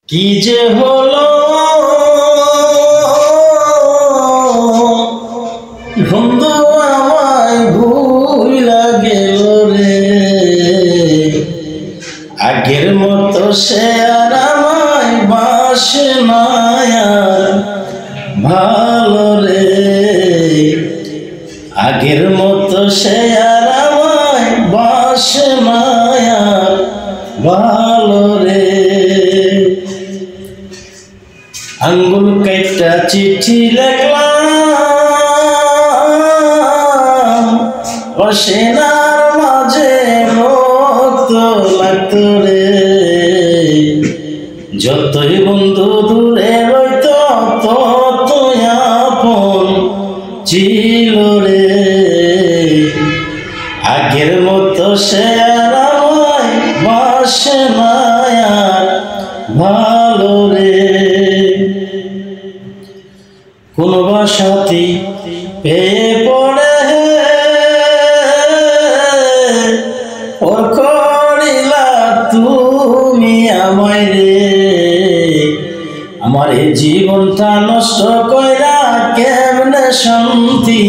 কি যে হলো বন্ধু আমায় ভুইলা গেল রে, আগের মতো সে আর আমায় বাসে না আর ভালো রে, আগের মতো সে আর আমায় বাসে না আর ভালো রে। আঙ্গুল কাইটা চিঠি লেখলাম, অসেনার মাঝে রক্ত লাগতো রে, যতই বন্ধু দূরে রইত ততই আপন ছিল রে, আগের মতো সে আর আমায় বাসে না আর ভালো রে। কোন বাসাতি পেয়ে পড়ে ওর করিলা তুমি আমায় রে, আমার এই জীবনটা নষ্ট কইরা কেমনে শান্তি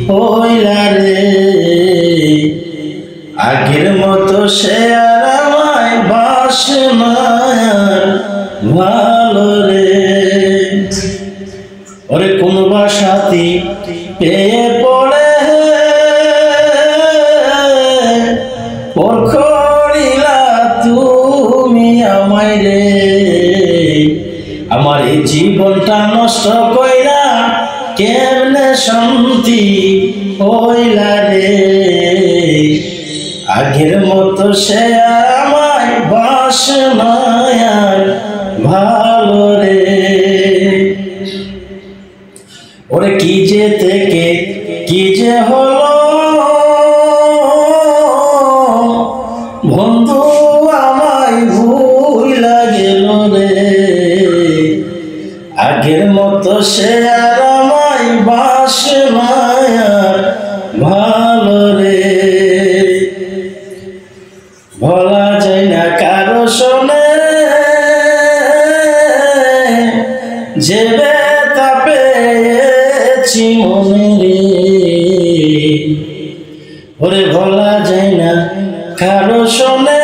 হইলা রে, আগের মতো সে আর আমায় বাসে না আর ভালো রে। ওরে কোন বাসাতি পেয়ে পড়ে ওর করিলা তুমি আমায় রে, আমার এই জীবনটা নষ্ট কইরা কেমনে শান্তি হইলা রে, আগের মতো সে আমায় বাসে না আর ভালো রে। ওরে কি যে থেকে কি যে হলো বন্ধু আমায় ভুইলা গেল রে, আগের মতো সে আর আমায় বাসে না আর ভালো রে। বলা যায় না কারো শোনে যে ব্যথা পেয়েছি মনে রে, ওরে বলা যায় না কারো শোনে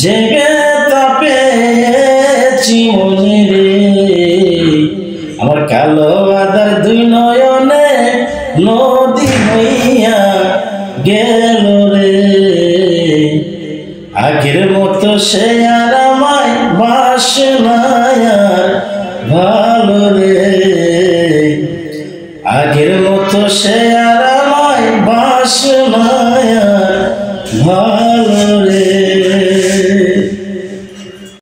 যে ব্যথা পেয়েছি মনে রে, আমার কালো আদার দুই নয়নে নদী হইয়া গেল রে, আগের মতো সে আর আমায় বাসে না আর ভালো রে, আগের মতো সে আর আমায় বাসে না আর ভালো।